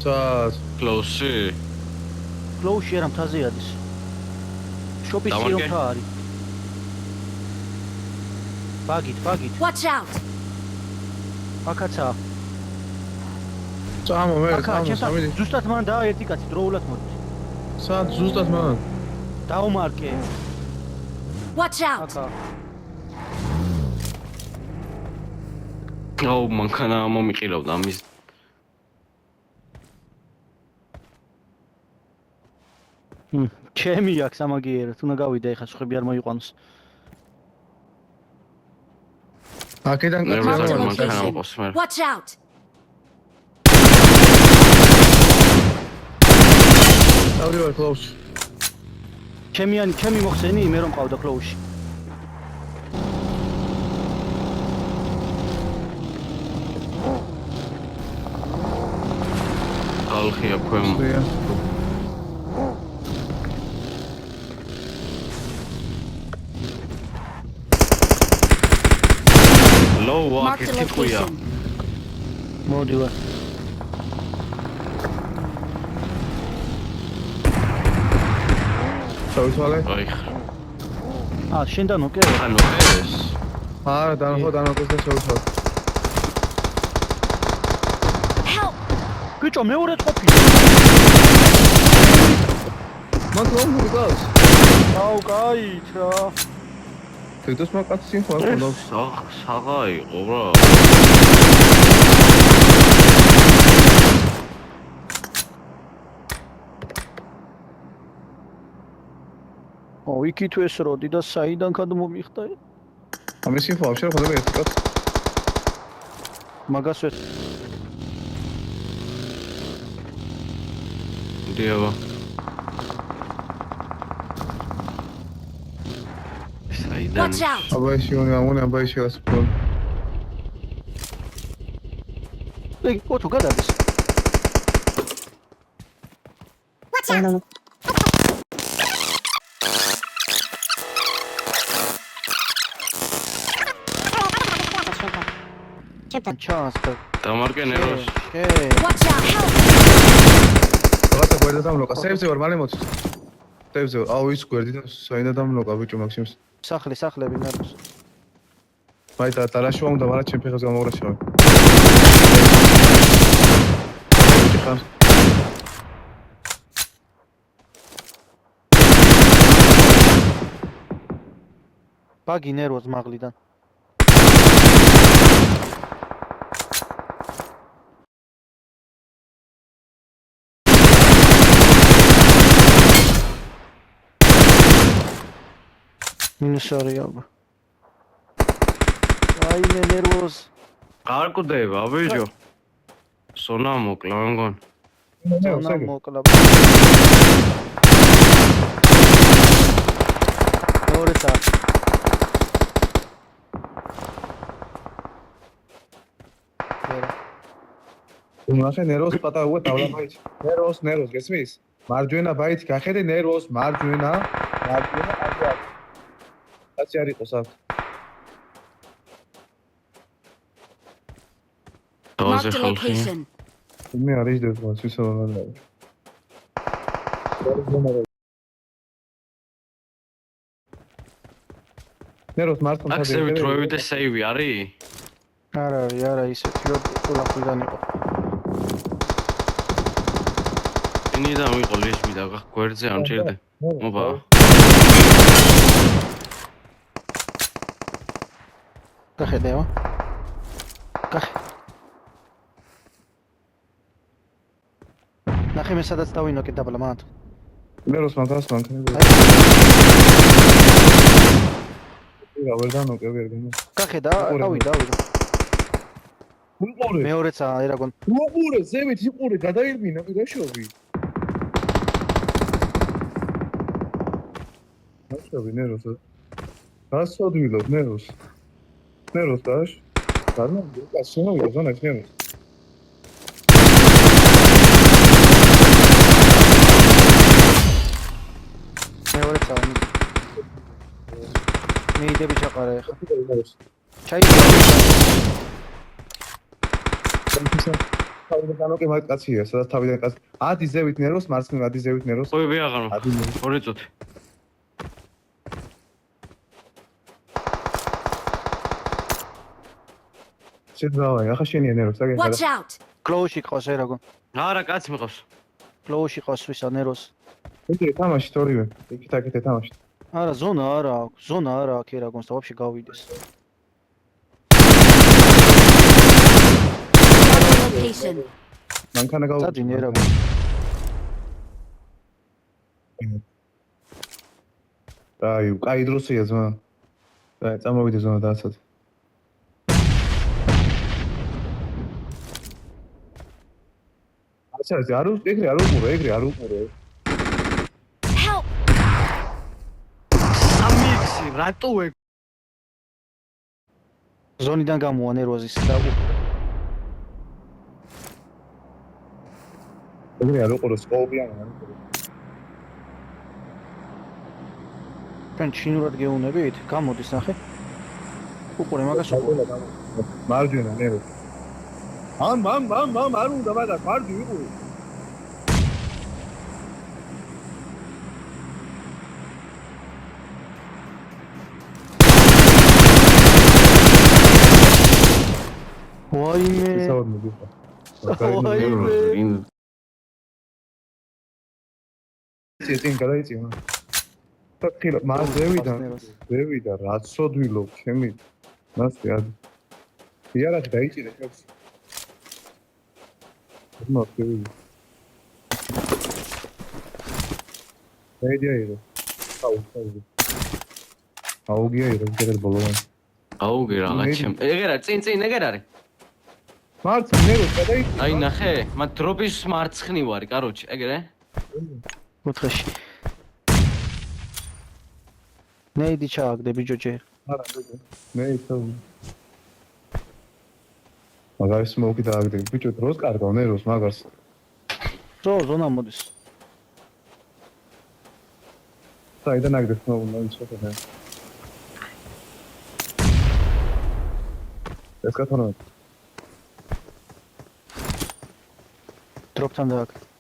Close. Close era მთაზე არის. შობის სიომთა არის. ბაგით. Watch out. აკაცა. წამო მე სამი. ზუსტად მან და ერთი კაცი დროულად მოდი. სად ზუსტად მან? დაუმარკე. Watch out. აკა. აუ მანქანა მომიყირავდა ამის. ჩემი აქვს ამაგიერად, უნდა გავიდე ეხა სხვები არ მოიყვანოს. აქედან მანქანა მოყოს მე. Watch out. დავდივარ close. ჩემი მოხსენი მე რომ ყავდა close-ში. ალხია ქვემო. Low Mark the location. მოდივა. შევიცვალე? აი. შენდანო კი? ანუ ეს. არა, დანახოს და შევიცვალე. Help. ბიჭო, მეორე ყოფი. მან რომელი გავს? აუ, კაი, რა. თვითონ მაგაც ინფო არ ქონდა. საღა იყო რა. იქით ეს როდი და საიდან გადმომიხდა? ამის ინფო არ შეიძლება ერთი კაც. მაგას ეს დიავა. საიდან? Watch out. აბაიში აბაიში ასპრო. ეგ ფოტო გადადის. Watch out. ჩანსკა. დამარკე ნეროს. Watch out. Help. რაღაცა გვერდიდან დამლოკა. სევზე ვარ, მალე მოწ. სევზე ვარ. აუ ის გვერდიდან საიდან დამლოკა ბიჭო მაქსიმს. სახლები ნეროს. მაიტა ტარაშვა უნდა მარა ჩემ ფეხებს გამოგრაშავე. ხან ბაგი ნეროს მაღლიდან. მინუსარიობა. აი ნერვოს. არ კვდება ბიჭო. სონა მოკლა მგონი. ზონა მოკლა. ორეცა. ნახე ნეროს პატარა უე დავლა ბაიჩი. ნეროს გესმის? მარჯვენა ბაიჩი გახედე ნეროს მარჯვენა აზია. აცი არ იყოს აქ. Mark the location. მე არ ისდევ მას ვისო არ არის. ნეროს მარტო თადი. აქსევით როევი და სეივი არის? არა ისეთი რომ ყველაფრიდან იყო. ინიდა მიყო ლისმი და გვერდზე არ მჭირდე. მობა. გახედეო. ნახე მე სადაც დავინოკე დაბლა მათ. ნეროს მაგას მანქანა. რა ვერ დანოკე ვერ გინო. გახედა, დავიდა. უყურე. მეორეცა ერაგონ. უყურე, ზევით იყურე, გადაირბინა პირაშობი. ნახევი ნეროს. გასწოდვილობ ნეროს. ნეროს დაშ. გარნო, გასწოდვილ ზონას ნეროს. მეორეცა. მეიდები ჩაყარა ეხა. ჩაი. თავიდან უკვე მაგ კაცია, სადაც თავიდან კაცი. ადი ზევით ნეროს, მარცხნივ ადი ზევით ნეროს. ყოები აღარ ადი ნეროს. ორი წუთი. შეძრავა, ახლა შენია ნეროს, აგენ Watch out! კლოუში ყავს ერაგო. არა, კაცი მიყავს. კლოუში ყავს ვისა ნეროს. იგი თამაშით ორივე. იქით თამაშით. არა, ზონა არა აქვს. ზონა არა აქვს ერაგონს და ვაფშე გავიდეს. Location. მანქანა გაუ. წადინე ერაგო. აი, კაი დროსია ზონა. აი, წამოვიდე ზონა დაასად. ასე არ ეგრე არ უყურე. Help! სამიქსი, რატო ეგ? ზონიდან გამოვა ნეროზის და ეგრე არ უყურე სკოლბიანი არ უყურე. ჩვენ ჩინურად გეუნებით? გამოდის ნახე. უყურე მაგას უყურე. მარჯვენა ნერო. ამ არ უნდა მაგას მარჯვი ვიყურე. ვაიმე. ისაოდ მიდიხარ. ვაიმე. წინ გადაიწიო. თქილ მას ზევიდა რაც სოდვილო ჩემი მასე ადი. იარაღი დაიჭირე ხებს. მოხდები. დაიდიაირო. აუგიაირო კიდე ბოლომან. აუგი რაღაც ჩემ. ეგერ არის, წინ ეგერ არის. მარცხნივ გადაიწიო. აი ნახე, მათ დროპის მარცხნივ არის, კაროჩი, ეგრე? ოთხეში. ნეიდი ჩააგდე ბიჭო ჯერ. არა, მე ისო. მაგას მოკი დააგდე. ბიჭო დროს კარგავ ნეროს მაგას. ზონა მოდის. საიდან აგდებს უნდა ისოთე. ეს კათონა. დროპთან დააგდე.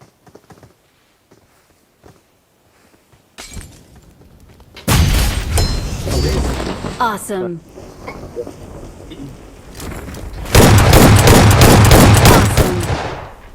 Awesome.